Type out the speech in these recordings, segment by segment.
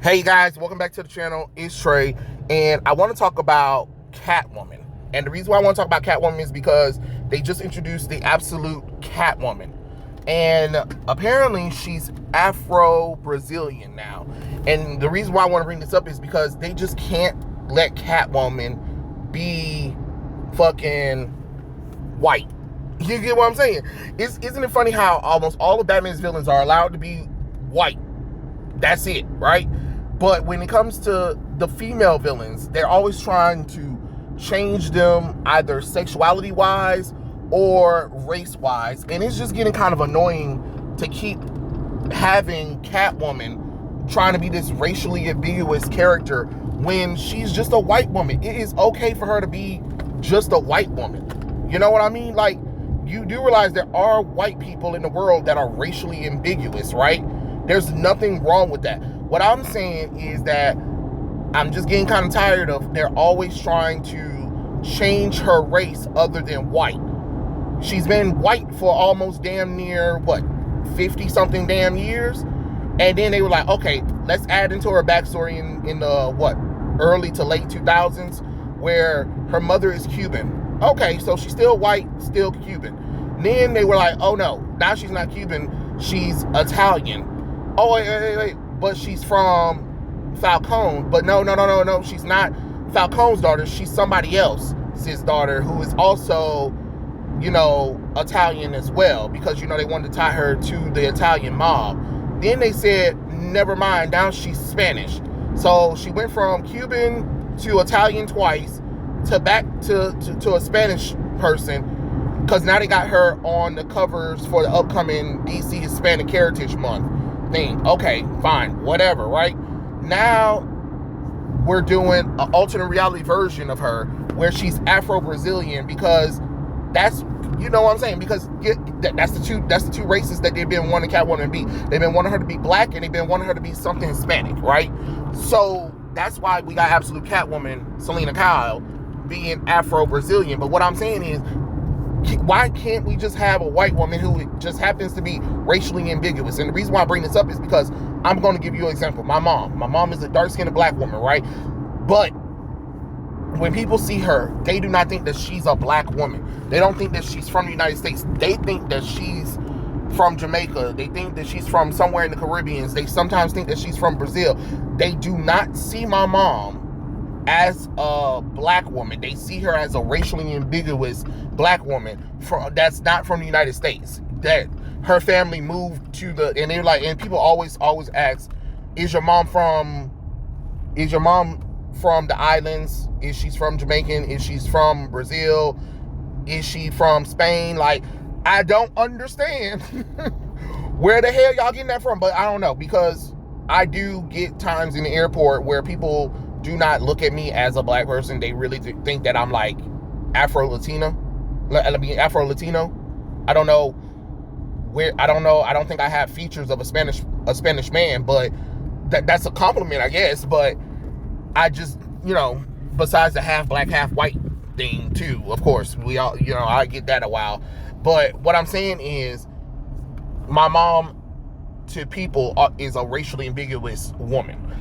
Hey guys, welcome back to the channel. It's Trey, and I want to talk about Catwoman. And the reason why I want to talk about Catwoman is because they just introduced the absolute Catwoman. And apparently she's Afro-Brazilian now. And the reason why I want to bring this up is because they just can't let Catwoman be fucking white. You get what I'm saying? Isn't it funny how almost all of Batman's villains are allowed to be white? That's it, right? But when it comes to the female villains, they're always trying to change them either sexuality-wise or race-wise. And it's just getting kind of annoying to keep having Catwoman trying to be this racially ambiguous character when she's just a white woman. It is okay for her to be just a white woman. You know what I mean? Like, you do realize there are white people in the world that are racially ambiguous, right? There's nothing wrong with that. What I'm saying is that I'm just getting kind of tired of they're always trying to change her race other than white. She's been white for almost damn near, 50 something damn years? And then they were like, okay, let's add into her backstory in the, early to late 2000s, where her mother is Cuban. Okay, so she's still white, still Cuban. Then they were like, oh no, now she's not Cuban, she's Italian. Oh, wait, but she's from Falcone. But no, she's not Falcone's daughter. She's somebody else's daughter who is also, Italian as well, because, they wanted to tie her to the Italian mob. Then they said, never mind, now she's Spanish. So she went from Cuban to Italian twice to back to a Spanish person, because now they got her on the covers for the upcoming DC Hispanic Heritage Month thing. Okay, fine, whatever, right? Now we're doing an alternate reality version of her where she's Afro-Brazilian, because that's, you know what I'm saying? Because that's the two races that they've been wanting Catwoman to be. They've been wanting her to be black, and they've been wanting her to be something Hispanic, right? So that's why we got absolute Catwoman, Selena Kyle, being Afro-Brazilian. But what I'm saying is, why can't we just have a white woman who just happens to be racially ambiguous? And the reason why I bring this up is because I'm going to give you an example. My mom is a dark-skinned black woman, right? But when people see her, they do not think that she's a black woman. They don't think that she's from the United States. They think that she's from Jamaica. They think that she's from somewhere in the Caribbean. They sometimes think that she's from Brazil. They do not see my mom as a black woman. They see her as a racially ambiguous black woman that's not from the United States. That her family moved to and they're like, and people always ask, is your mom from the islands? Is she from Jamaican? Is she from Brazil? Is she from Spain? Like, I don't understand where the hell y'all getting that from. But I don't know, because I do get times in the airport where people do not look at me as a black person. They really think that I'm like Afro Latino. I don't know where. I don't think I have features of a Spanish man, but that's a compliment, I guess. But I just, besides the half black, half white thing too, of course, we all, I get that a while. But what I'm saying is, my mom to people is a racially ambiguous woman.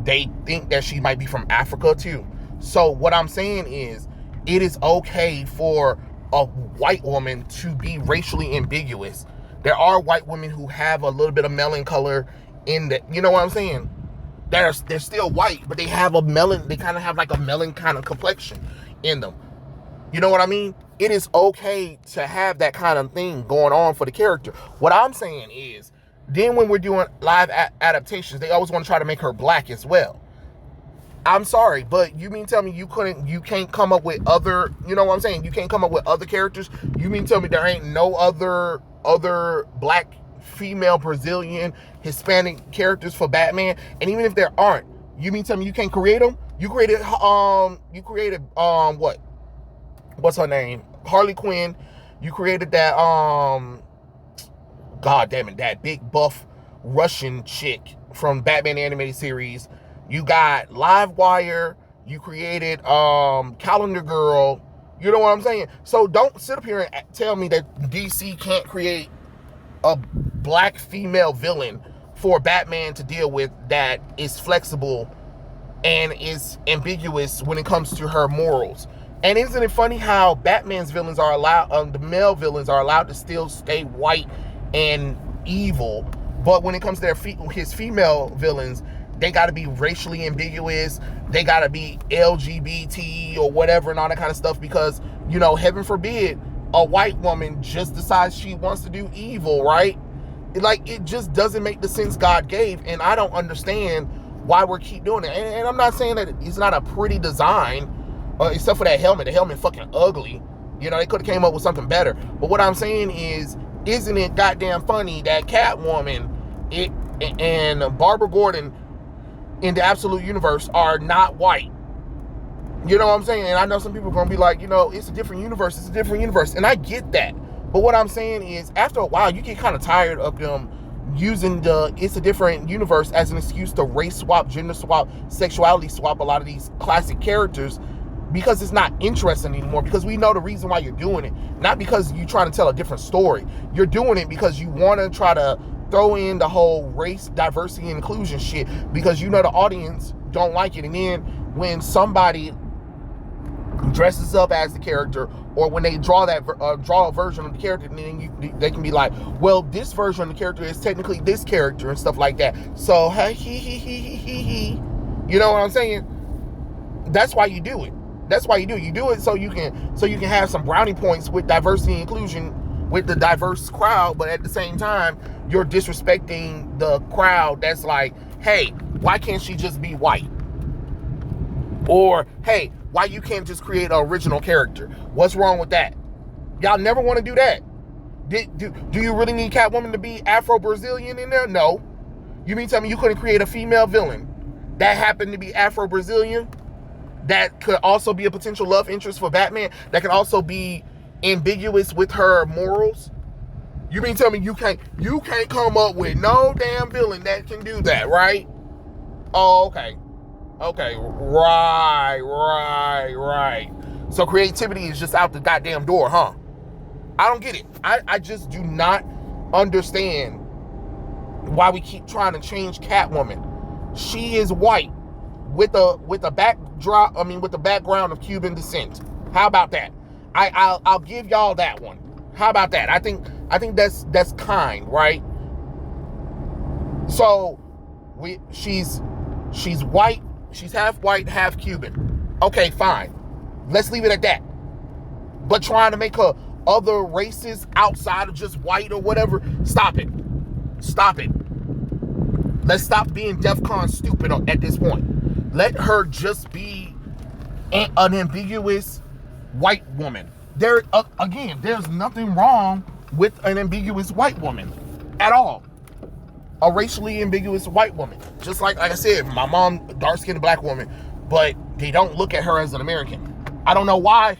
They think that she might be from Africa too. So what I'm saying is, it is okay for a white woman to be racially ambiguous. There are white women who have a little bit of melon color in the, you know what I'm saying? They're still white, but they have they kind of have like a melon kind of complexion in them. You know what I mean? It is okay to have that kind of thing going on for the character. What I'm saying is, then when we're doing live adaptations, they always want to try to make her black as well. I'm sorry, but you mean tell me you can't come up with other, you know what I'm saying? You can't come up with other characters? You mean tell me there ain't no other black, female, Brazilian, Hispanic characters for Batman? And even if there aren't, you mean tell me you can't create them? You created what's her name? Harley Quinn. You created that God damn it, that big buff Russian chick from Batman the Animated Series. You got Livewire. You created Calendar Girl. You know what I'm saying? So don't sit up here and tell me that DC can't create a black female villain for Batman to deal with that is flexible and is ambiguous when it comes to her morals. And isn't it funny how Batman's villains are allowed, the male villains are allowed to still stay white and evil, but when it comes to his female villains, they got to be racially ambiguous, they got to be LGBT or whatever and all that kind of stuff, because, you know, heaven forbid, a white woman just decides she wants to do evil, right? Like, it just doesn't make the sense God gave, and I don't understand why we keep doing it. And I'm not saying that it's not a pretty design, except for that helmet. The helmet fucking ugly. You know, they could have came up with something better. But what I'm saying is, isn't it goddamn funny that Catwoman and Barbara Gordon in the Absolute Universe are not white? You know what I'm saying? And I know some people are going to be like, you know, it's a different universe. It's a different universe. And I get that. But what I'm saying is, after a while, you get kind of tired of them using the it's a different universe as an excuse to race swap, gender swap, sexuality swap a lot of these classic characters, because it's not interesting anymore, because we know the reason why you're doing it. Not because you're trying to tell a different story. You're doing it because you want to try to throw in the whole race, diversity, and inclusion shit, because you know the audience don't like it. And then when somebody dresses up as the character, or when they draw a version of the character, and then they can be like, well, this version of the character is technically this character and stuff like that. So he. You know what I'm saying? That's why you do it. That's why you do it. You do it so you can have some brownie points with diversity and inclusion with the diverse crowd, but at the same time, you're disrespecting the crowd that's like, hey, why can't she just be white? Or, hey, why you can't just create an original character? What's wrong with that? Y'all never want to do that. Do you really need Catwoman to be Afro-Brazilian in there? No. You mean tell me you couldn't create a female villain that happened to be Afro-Brazilian, that could also be a potential love interest for Batman, that could also be ambiguous with her morals? You mean tell me you can't come up with no damn villain that can do that, right? Oh, okay. Okay, right. So creativity is just out the goddamn door, huh? I don't get it. I just do not understand why we keep trying to change Catwoman. She is white with a background of Cuban descent. How about that? I'll give y'all that one. How about that? I think that's kind, right? So she's white. She's half white, half Cuban. Okay, fine. Let's leave it at that. But trying to make her other races outside of just white or whatever, stop it. Stop it. Let's stop being DEFCON stupid at this point. Let her just be an ambiguous white woman. There's nothing wrong with an ambiguous white woman at all. A racially ambiguous white woman. Just like I said, my mom, dark-skinned black woman, but they don't look at her as an American. I don't know why,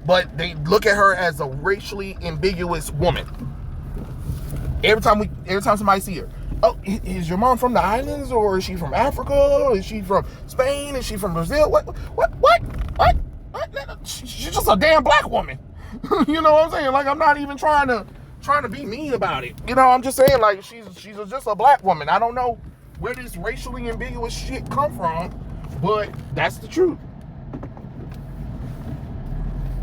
but they look at her as a racially ambiguous woman. Every time somebody see her, oh, is your mom from the islands, or is she from Africa? Is she from Spain? Is she from Brazil? What? She's just a damn black woman. You know what I'm saying? Like, I'm not even trying to be mean about it. You know, I'm just saying, like, she's just a black woman. I don't know where this racially ambiguous shit come from, but that's the truth.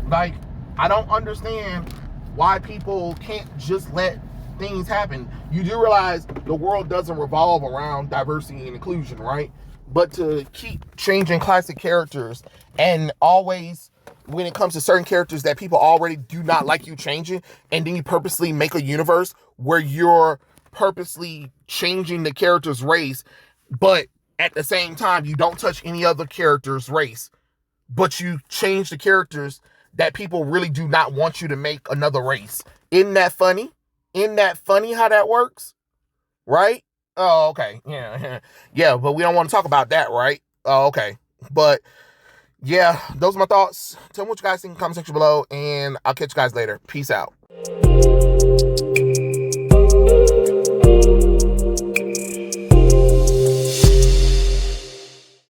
Like, I don't understand why people can't just let things happen. You do realize the world doesn't revolve around diversity and inclusion, right? But to keep changing classic characters, and always, when it comes to certain characters that people already do not like you changing, and then you purposely make a universe where you're purposely changing the character's race, but at the same time, you don't touch any other character's race, but you change the characters that people really do not want you to make another race. Isn't that funny? Isn't that funny how that works? Right? Oh, okay. Yeah. Yeah, but we don't want to talk about that, right? Oh, okay. But yeah, those are my thoughts. Tell me what you guys think in the comment section below, and I'll catch you guys later. Peace out.